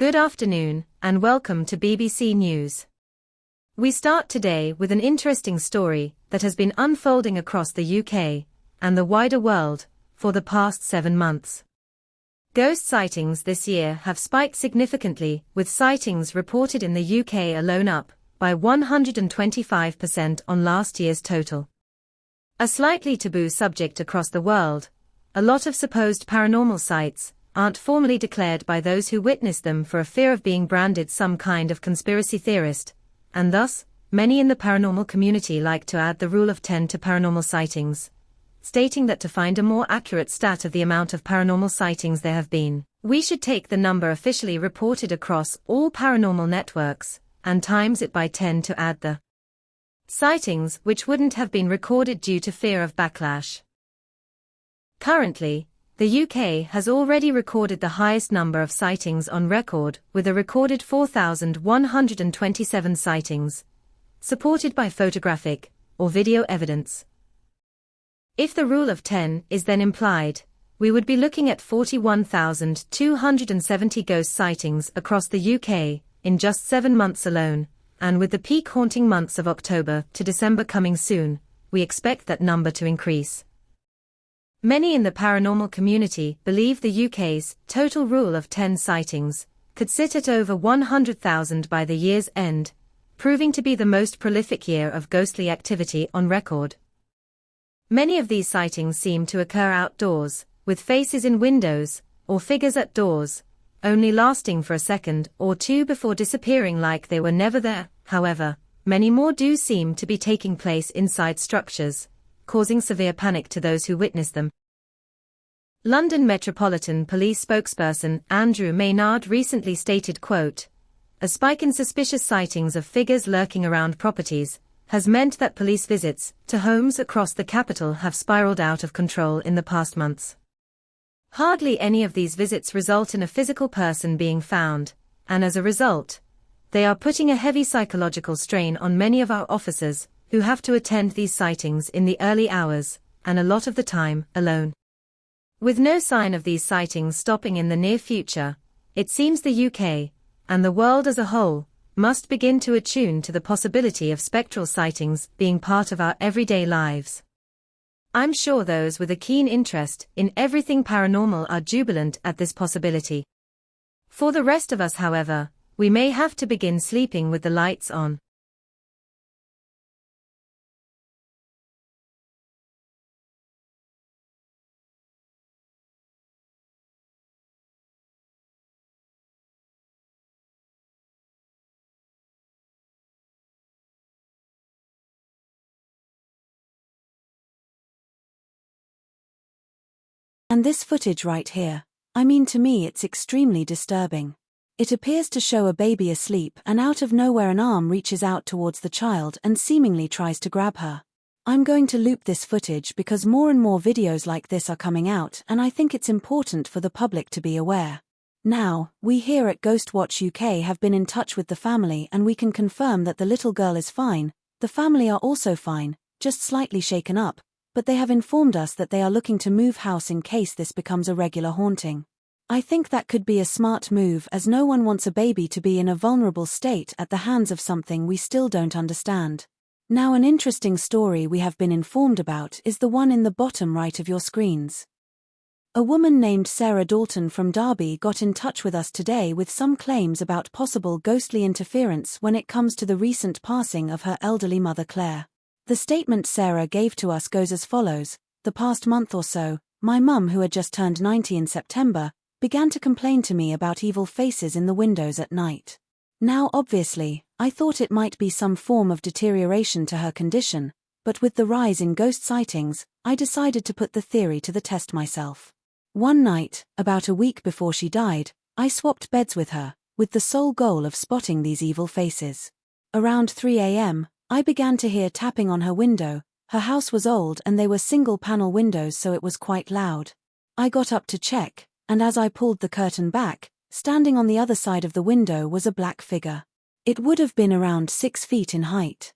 Good afternoon, and welcome to BBC News. We start today with an interesting story that has been unfolding across the UK and the wider world for the past 7 months. Ghost sightings this year have spiked significantly, with sightings reported in the UK alone up by 125% on last year's total. A slightly taboo subject across the world, a lot of supposed paranormal sights aren't formally declared by those who witness them for a fear of being branded some kind of conspiracy theorist, and thus, many in the paranormal community like to add the rule of 10 to paranormal sightings, stating that to find a more accurate stat of the amount of paranormal sightings there have been, we should take the number officially reported across all paranormal networks, and times it by 10 to add the sightings which wouldn't have been recorded due to fear of backlash. Currently, the UK has already recorded the highest number of sightings on record, with a recorded 4,127 sightings, supported by photographic or video evidence. If the rule of 10 is then implied, we would be looking at 41,270 ghost sightings across the UK in just 7 months alone, and with the peak haunting months of October to December coming soon, we expect that number to increase. Many in the paranormal community believe the UK's total rule of 10 sightings could sit at over 100,000 by the year's end, proving to be the most prolific year of ghostly activity on record. Many of these sightings seem to occur outdoors, with faces in windows or figures at doors, only lasting for a second or two before disappearing like they were never there. However, many more do seem to be taking place inside structures, causing severe panic to those who witness them. London Metropolitan Police spokesperson Andrew Maynard recently stated, quote, "A spike in suspicious sightings of figures lurking around properties has meant that police visits to homes across the capital have spiraled out of control in the past months. Hardly any of these visits result in a physical person being found, and as a result, they are putting a heavy psychological strain on many of our officers who have to attend these sightings in the early hours, and a lot of the time, alone." With no sign of these sightings stopping in the near future, it seems the UK, and the world as a whole, must begin to attune to the possibility of spectral sightings being part of our everyday lives. I'm sure those with a keen interest in everything paranormal are jubilant at this possibility. For the rest of us, however, we may have to begin sleeping with the lights on. And this footage right here, I mean, to me it's extremely disturbing. It appears to show a baby asleep, and out of nowhere an arm reaches out towards the child and seemingly tries to grab her. I'm going to loop this footage because more and more videos like this are coming out, and I think it's important for the public to be aware. Now, we here at Ghostwatch UK have been in touch with the family and we can confirm that the little girl is fine. The family are also fine, just slightly shaken up, but they have informed us that they are looking to move house in case this becomes a regular haunting. I think that could be a smart move, as no one wants a baby to be in a vulnerable state at the hands of something we still don't understand. Now, an interesting story we have been informed about is the one in the bottom right of your screens. A woman named Sarah Dalton from Derby got in touch with us today with some claims about possible ghostly interference when it comes to the recent passing of her elderly mother Claire. The statement Sarah gave to us goes as follows: "The past month or so, my mum, who had just turned 90 in September, began to complain to me about evil faces in the windows at night. Now obviously, I thought it might be some form of deterioration to her condition, but with the rise in ghost sightings, I decided to put the theory to the test myself. One night, about a week before she died, I swapped beds with her, with the sole goal of spotting these evil faces. Around 3 a.m., I began to hear tapping on her window. Her house was old and they were single-panel windows, so it was quite loud. I got up to check, and as I pulled the curtain back, standing on the other side of the window was a black figure. It would have been around 6 feet in height.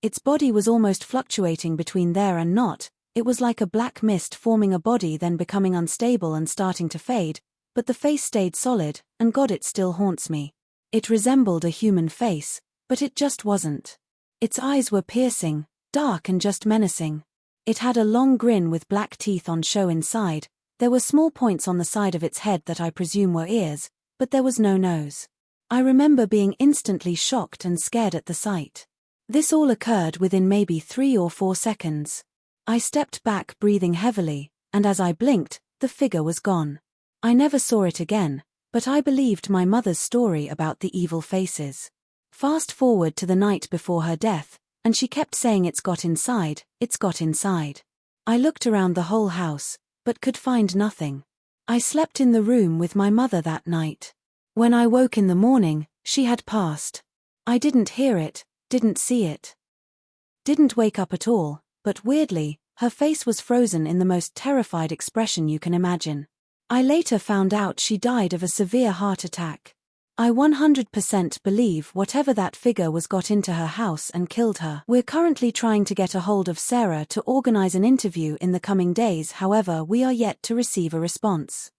Its body was almost fluctuating between there and not. It was like a black mist forming a body then becoming unstable and starting to fade, but the face stayed solid, and God, it still haunts me. It resembled a human face, but it just wasn't. Its eyes were piercing, dark and just menacing. It had a long grin with black teeth on show inside. There were small points on the side of its head that I presume were ears, but there was no nose. I remember being instantly shocked and scared at the sight. This all occurred within maybe 3 or 4 seconds. I stepped back, breathing heavily, and as I blinked, the figure was gone. I never saw it again, but I believed my mother's story about the evil faces. Fast forward to the night before her death, and she kept saying it's got inside, it's got inside. I looked around the whole house, but could find nothing. I slept in the room with my mother that night. When I woke in the morning, she had passed. I didn't hear it, didn't see it. Didn't wake up at all, but weirdly, her face was frozen in the most terrified expression you can imagine. I later found out she died of a severe heart attack. I 100% believe whatever that figure was got into her house and killed her. We're currently trying to get a hold of Sarah to organize an interview in the coming days, however we are yet to receive a response.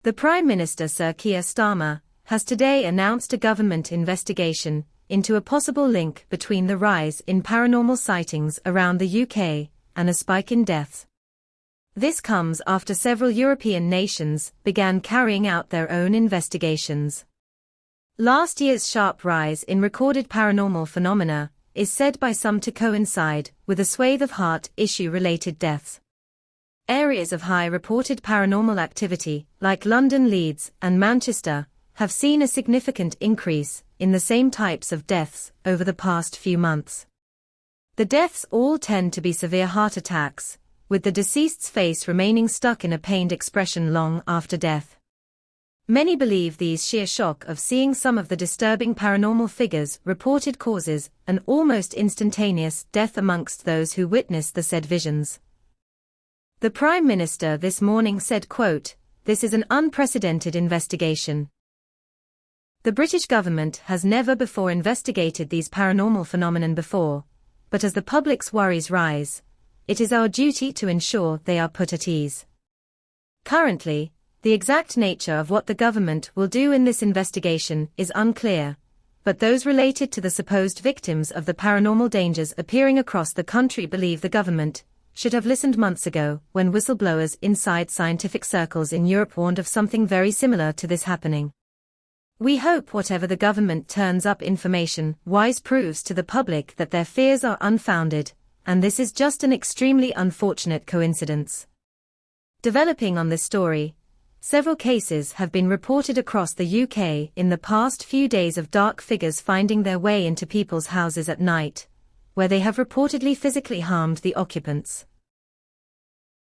The Prime Minister Sir Keir Starmer has today announced a government investigation into a possible link between the rise in paranormal sightings around the UK and a spike in deaths. This comes after several European nations began carrying out their own investigations. Last year's sharp rise in recorded paranormal phenomena is said by some to coincide with a swathe of heart issue-related deaths. Areas of high reported paranormal activity, like London, Leeds, and Manchester, have seen a significant increase in the same types of deaths over the past few months. The deaths all tend to be severe heart attacks, with the deceased's face remaining stuck in a pained expression long after death. Many believe these sheer shock of seeing some of the disturbing paranormal figures reported causes an almost instantaneous death amongst those who witness the said visions. The Prime Minister this morning said, quote, "This is an unprecedented investigation. The British government has never before investigated these paranormal phenomenon before, but as the public's worries rise, it is our duty to ensure they are put at ease. Currently, the exact nature of what the government will do in this investigation is unclear, but those related to the supposed victims of the paranormal dangers appearing across the country believe the government should have listened months ago when whistleblowers inside scientific circles in Europe warned of something very similar to this happening. We hope whatever the government turns up information-wise proves to the public that their fears are unfounded, and this is just an extremely unfortunate coincidence." Developing on this story, several cases have been reported across the UK in the past few days of dark figures finding their way into people's houses at night, where they have reportedly physically harmed the occupants.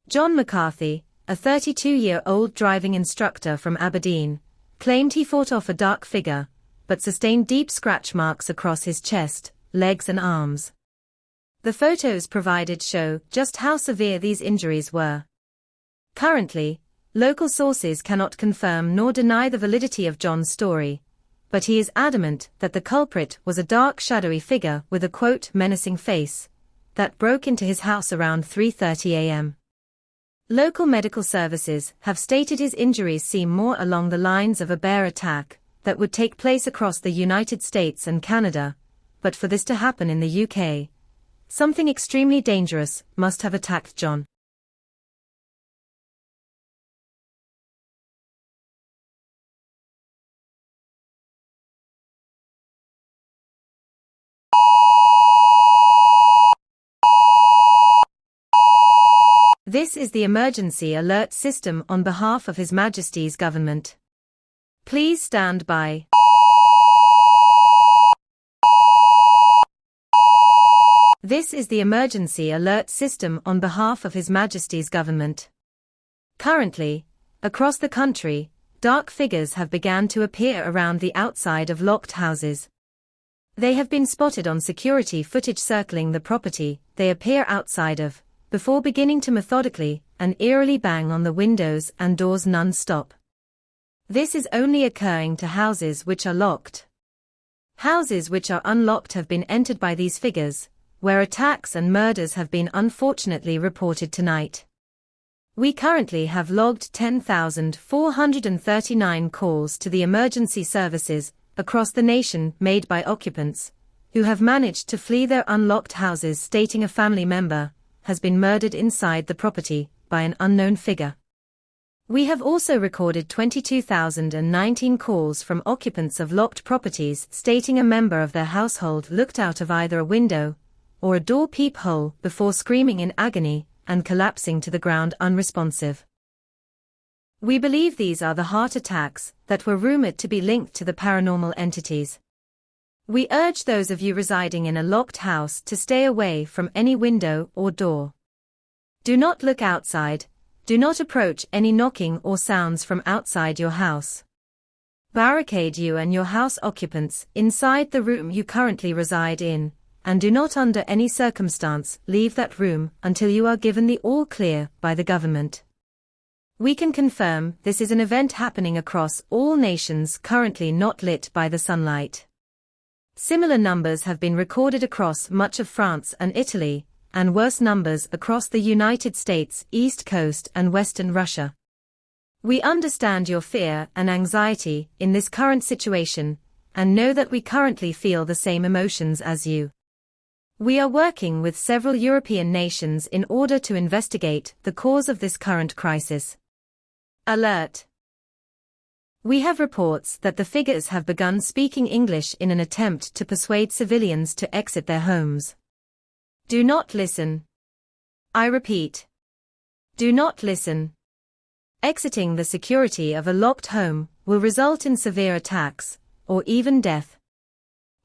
John McCarthy, a 32-year-old driving instructor from Aberdeen, claimed he fought off a dark figure, but sustained deep scratch marks across his chest, legs and arms. The photos provided show just how severe these injuries were. Currently, local sources cannot confirm nor deny the validity of John's story, but he is adamant that the culprit was a dark, shadowy figure with a, quote, menacing face, that broke into his house around 3:30 a.m. Local medical services have stated his injuries seem more along the lines of a bear attack that would take place across the United States and Canada, but for this to happen in the UK, something extremely dangerous must have attacked John. This is the emergency alert system on behalf of His Majesty's government. Please stand by. This is the emergency alert system on behalf of His Majesty's government. Currently, across the country, dark figures have begun to appear around the outside of locked houses. They have been spotted on security footage circling the property they appear outside of, before beginning to methodically and eerily bang on the windows and doors non-stop. This is only occurring to houses which are locked. Houses which are unlocked have been entered by these figures, where attacks and murders have been unfortunately reported tonight. We currently have logged 10,439 calls to the emergency services across the nation made by occupants who have managed to flee their unlocked houses, stating a family member has been murdered inside the property by an unknown figure. We have also recorded 22,019 calls from occupants of locked properties stating a member of their household looked out of either a window or a door peephole before screaming in agony and collapsing to the ground unresponsive. We believe these are the heart attacks that were rumored to be linked to the paranormal entities. We urge those of you residing in a locked house to stay away from any window or door. Do not look outside. Do not approach any knocking or sounds from outside your house. Barricade you and your house occupants inside the room you currently reside in, and do not under any circumstance leave that room until you are given the all clear by the government. We can confirm this is an event happening across all nations currently not lit by the sunlight. Similar numbers have been recorded across much of France and Italy, and worse numbers across the United States, East Coast and Western Russia. We understand your fear and anxiety in this current situation, and know that we currently feel the same emotions as you. We are working with several European nations in order to investigate the cause of this current crisis. Alert! We have reports that the figures have begun speaking English in an attempt to persuade civilians to exit their homes. Do not listen. I repeat. Do not listen. Exiting the security of a locked home will result in severe attacks, or even death.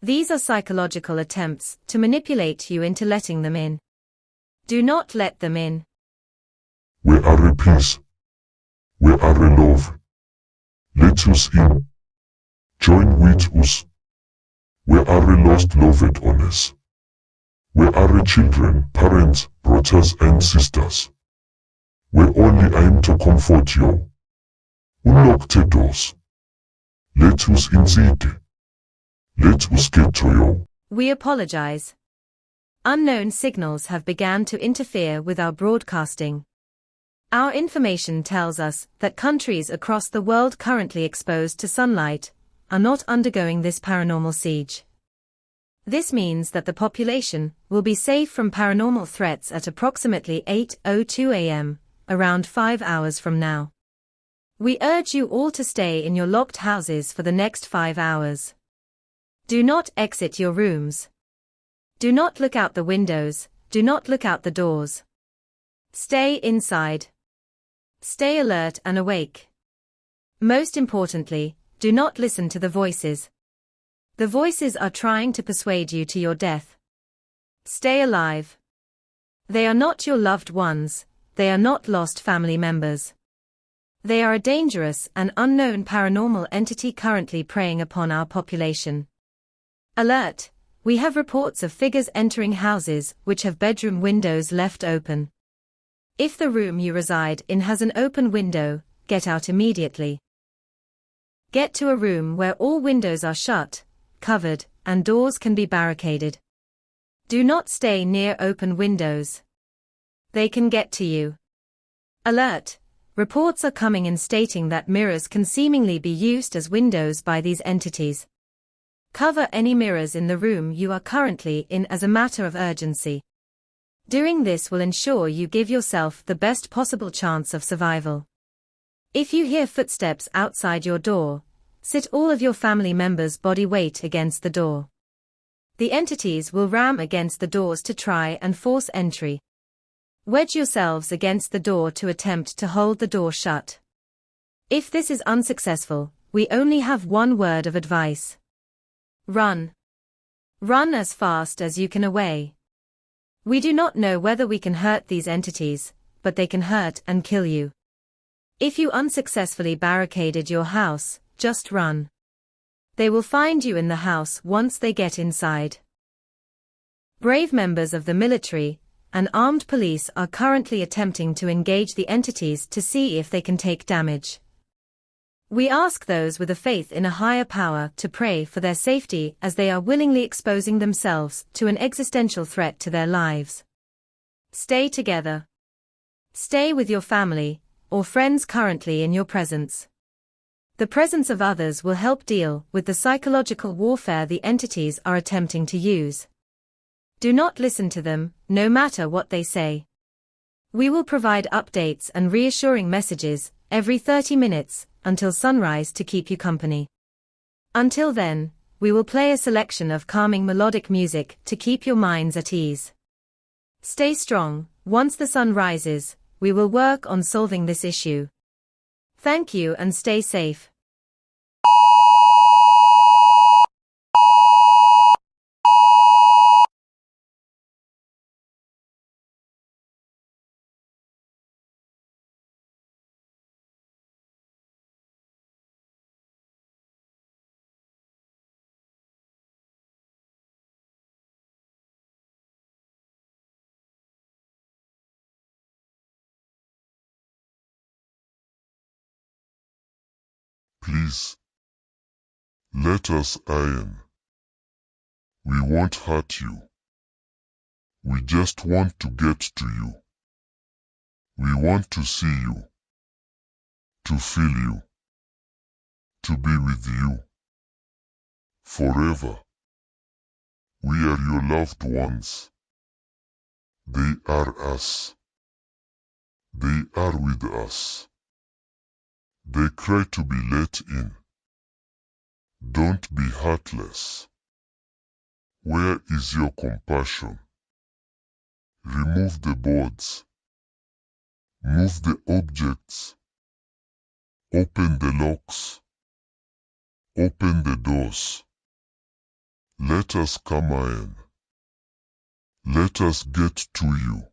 These are psychological attempts to manipulate you into letting them in. Do not let them in. We are a peace. We are a love. Let us in. Join with us. We are a lost loved ones. We are children, parents, brothers and sisters. We only aim to comfort you. Unlock the doors. Let us inside. Let us get to you. We apologize. Unknown signals have begun to interfere with our broadcasting. Our information tells us that countries across the world currently exposed to sunlight are not undergoing this paranormal siege. This means that the population will be safe from paranormal threats at approximately 8:02 a.m., around 5 hours from now. We urge you all to stay in your locked houses for the next 5 hours. Do not exit your rooms. Do not look out the windows, do not look out the doors. Stay inside. Stay alert and awake. Most importantly, do not listen to the voices. The voices are trying to persuade you to your death. Stay alive. They are not your loved ones, they are not lost family members. They are a dangerous and unknown paranormal entity currently preying upon our population. Alert! We have reports of figures entering houses which have bedroom windows left open. If the room you reside in has an open window, get out immediately. Get to a room where all windows are shut, covered, and doors can be barricaded. Do not stay near open windows. They can get to you. Alert! Reports are coming in stating that mirrors can seemingly be used as windows by these entities. Cover any mirrors in the room you are currently in as a matter of urgency. Doing this will ensure you give yourself the best possible chance of survival. If you hear footsteps outside your door, sit all of your family members' body weight against the door. The entities will ram against the doors to try and force entry. Wedge yourselves against the door to attempt to hold the door shut. If this is unsuccessful, we only have one word of advice. Run. Run as fast as you can away. We do not know whether we can hurt these entities, but they can hurt and kill you. If you unsuccessfully barricaded your house, just run. They will find you in the house once they get inside. Brave members of the military and armed police are currently attempting to engage the entities to see if they can take damage. We ask those with a faith in a higher power to pray for their safety, as they are willingly exposing themselves to an existential threat to their lives. Stay together. Stay with your family or friends currently in your presence. The presence of others will help deal with the psychological warfare the entities are attempting to use. Do not listen to them, no matter what they say. We will provide updates and reassuring messages every 30 minutes until sunrise to keep you company. Until then, we will play a selection of calming melodic music to keep your minds at ease. Stay strong. Once the sun rises, we will work on solving this issue. Thank you and stay safe. Please, let us in. We won't hurt you. We just want to get to you. We want to see you, to feel you, to be with you forever. We are your loved ones. They are us. They are with us. They cry to be let in. Don't be heartless. Where is your compassion? Remove the boards. Move the objects. Open the locks. Open the doors. Let us come in. Let us get to you.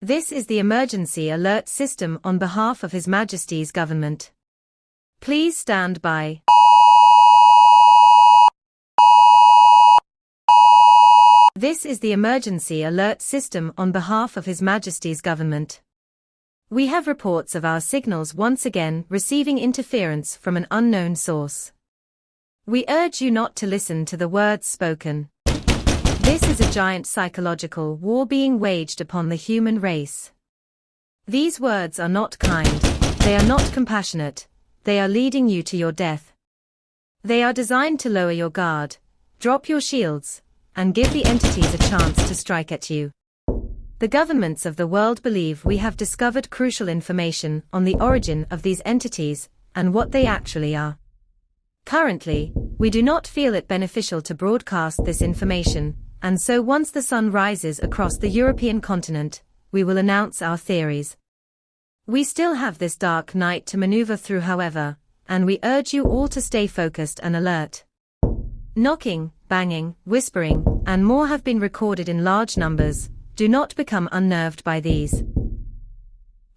This is the emergency alert system on behalf of His Majesty's government. Please stand by. This is the emergency alert system on behalf of His Majesty's government. We have reports of our signals once again receiving interference from an unknown source. We urge you not to listen to the words spoken. This is a giant psychological war being waged upon the human race. These words are not kind, they are not compassionate, they are leading you to your death. They are designed to lower your guard, drop your shields, and give the entities a chance to strike at you. The governments of the world believe we have discovered crucial information on the origin of these entities and what they actually are. Currently, we do not feel it beneficial to broadcast this information, and so once the sun rises across the European continent, we will announce our theories. We still have this dark night to maneuver through, however, and we urge you all to stay focused and alert. Knocking, banging, whispering, and more have been recorded in large numbers. Do not become unnerved by these.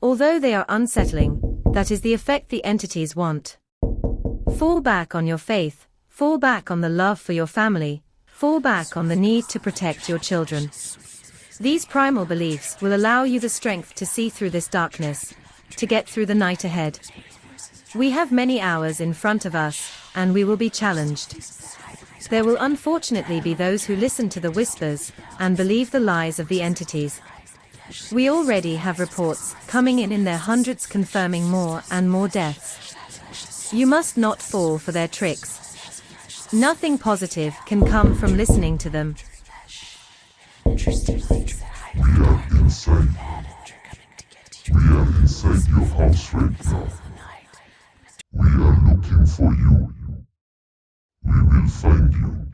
Although they are unsettling, that is the effect the entities want. Fall back on your faith, fall back on the love for your family, fall back on the need to protect your children. These primal beliefs will allow you the strength to see through this darkness, to get through the night ahead. We have many hours in front of us, and we will be challenged. There will unfortunately be those who listen to the whispers and believe the lies of the entities. We already have reports coming in their hundreds confirming more and more deaths. You must not fall for their tricks. Nothing positive can come from listening to them. We are inside. We are inside your house right now. We are looking for you. We will find you.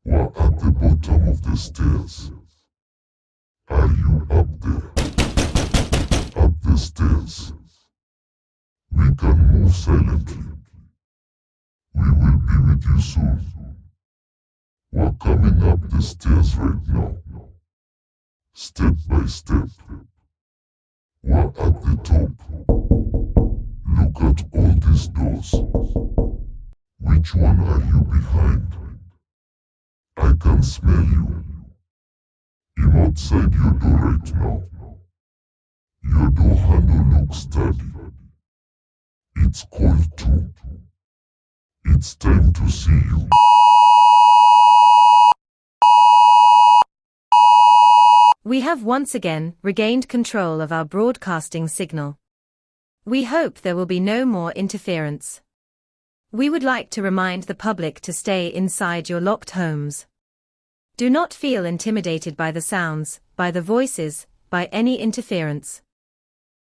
We're at the bottom of the stairs. Are you up there? Up the stairs. We can move silently. We will be with you soon. We're coming up the stairs right now. Step by step. We're at the top. Look at all these doors. Which one are you behind? I can smell you. I'm outside your door right now. Your door handle looks sturdy. It's cold too. It's time to see you. We have once again regained control of our broadcasting signal. We hope there will be no more interference. We would like to remind the public to stay inside your locked homes. Do not feel intimidated by the sounds, by the voices, by any interference.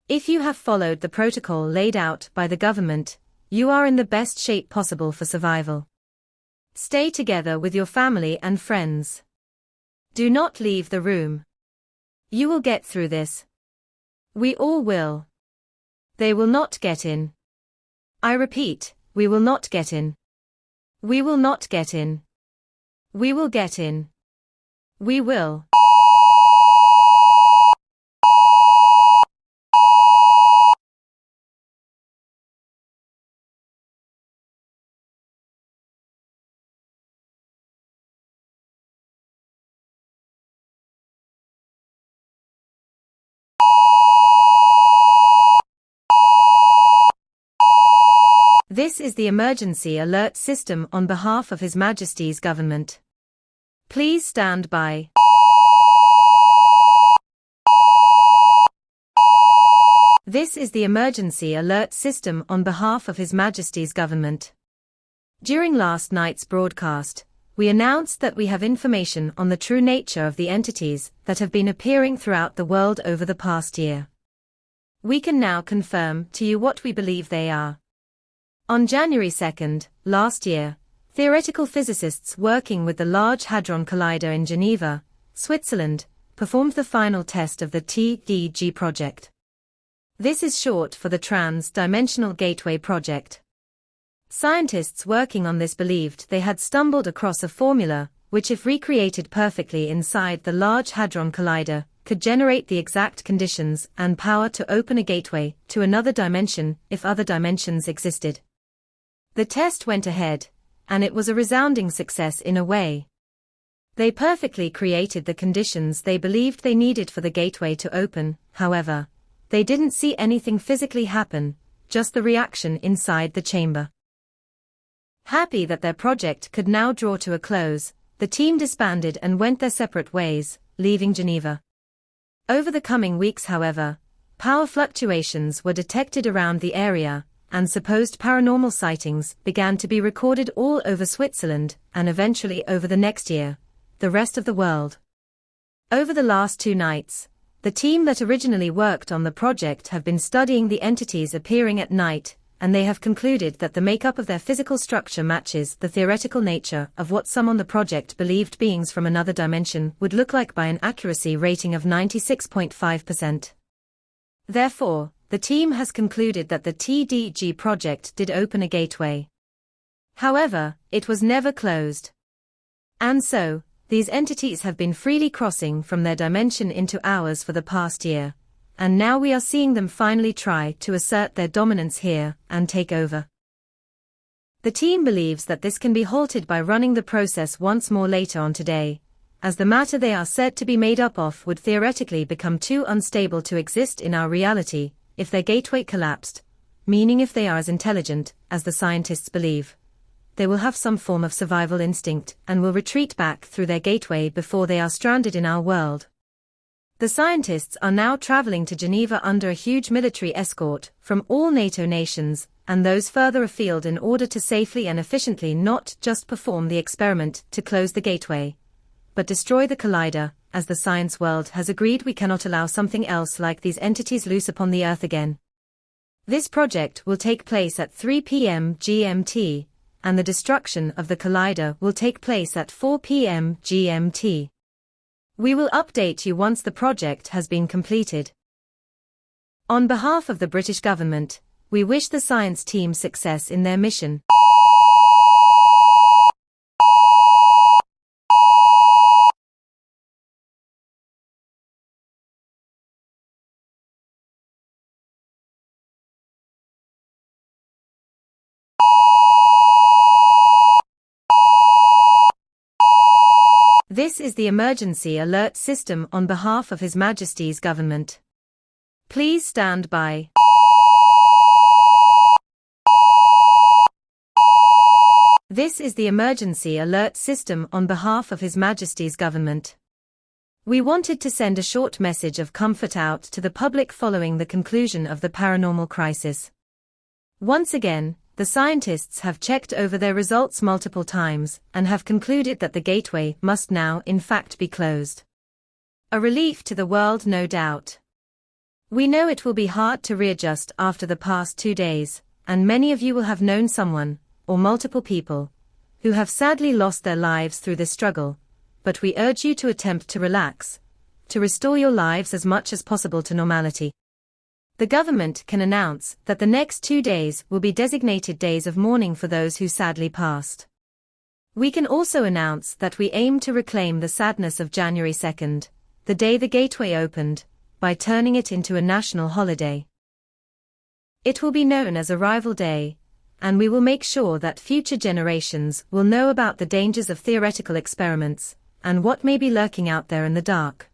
If you have followed the protocol laid out by the government, you are in the best shape possible for survival. Stay together with your family and friends. Do not leave the room. You will get through this. We all will. They will not get in. I repeat, we will not get in. We will not get in. We will get in. We will. This is the emergency alert system on behalf of His Majesty's government. Please stand by. This is the emergency alert system on behalf of His Majesty's government. During last night's broadcast, we announced that we have information on the true nature of the entities that have been appearing throughout the world over the past year. We can now confirm to you what we believe they are. On January 2nd, last year, theoretical physicists working with the Large Hadron Collider in Geneva, Switzerland, performed the final test of the TDG project. This is short for the Trans-Dimensional Gateway Project. Scientists working on this believed they had stumbled across a formula, which if recreated perfectly inside the Large Hadron Collider, could generate the exact conditions and power to open a gateway to another dimension if other dimensions existed. The test went ahead, and it was a resounding success in a way. They perfectly created the conditions they believed they needed for the gateway to open, however, they didn't see anything physically happen, just the reaction inside the chamber. Happy that their project could now draw to a close, the team disbanded and went their separate ways, leaving Geneva. Over the coming weeks, however, power fluctuations were detected around the area, and supposed paranormal sightings began to be recorded all over Switzerland and eventually over the next year, the rest of the world. Over the last 2 nights, the team that originally worked on the project have been studying the entities appearing at night, and they have concluded that the makeup of their physical structure matches the theoretical nature of what some on the project believed beings from another dimension would look like by an accuracy rating of 96.5%. Therefore, the team has concluded that the TDG project did open a gateway. However, it was never closed. And so, these entities have been freely crossing from their dimension into ours for the past year, and now we are seeing them finally try to assert their dominance here and take over. The team believes that this can be halted by running the process once more later on today, as the matter they are said to be made up of would theoretically become too unstable to exist in our reality if their gateway collapsed, meaning if they are as intelligent as the scientists believe, they will have some form of survival instinct and will retreat back through their gateway before they are stranded in our world. The scientists are now traveling to Geneva under a huge military escort from all NATO nations and those further afield in order to safely and efficiently not just perform the experiment to close the gateway, but destroy the collider, as the science world has agreed we cannot allow something else like these entities loose upon the Earth again. This project will take place at 3 p.m. GMT, and the destruction of the collider will take place at 4 p.m. GMT. We will update you once the project has been completed. On behalf of the British government, we wish the science team success in their mission. This is the emergency alert system on behalf of His Majesty's government. Please stand by. This is the emergency alert system on behalf of His Majesty's government. We wanted to send a short message of comfort out to the public following the conclusion of the paranormal crisis. Once again, the scientists have checked over their results multiple times and have concluded that the gateway must now in fact be closed. A relief to the world, no doubt. We know it will be hard to readjust after the past 2 days, and many of you will have known someone, or multiple people, who have sadly lost their lives through this struggle, but we urge you to attempt to relax, to restore your lives as much as possible to normality. The government can announce that the next 2 days will be designated days of mourning for those who sadly passed. We can also announce that we aim to reclaim the sadness of January 2nd, the day the gateway opened, by turning it into a national holiday. It will be known as Arrival Day, and we will make sure that future generations will know about the dangers of theoretical experiments, and what may be lurking out there in the dark.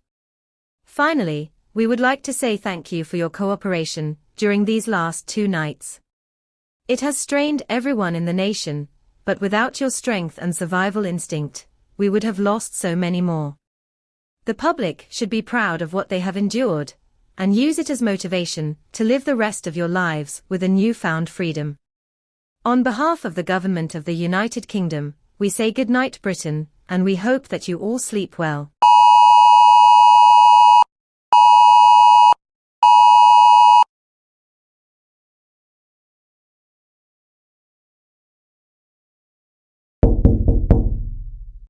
Finally, we would like to say thank you for your cooperation during these last 2 nights. It has strained everyone in the nation, but without your strength and survival instinct, we would have lost so many more. The public should be proud of what they have endured, and use it as motivation to live the rest of your lives with a newfound freedom. On behalf of the government of the United Kingdom, we say good night, Britain, and we hope that you all sleep well.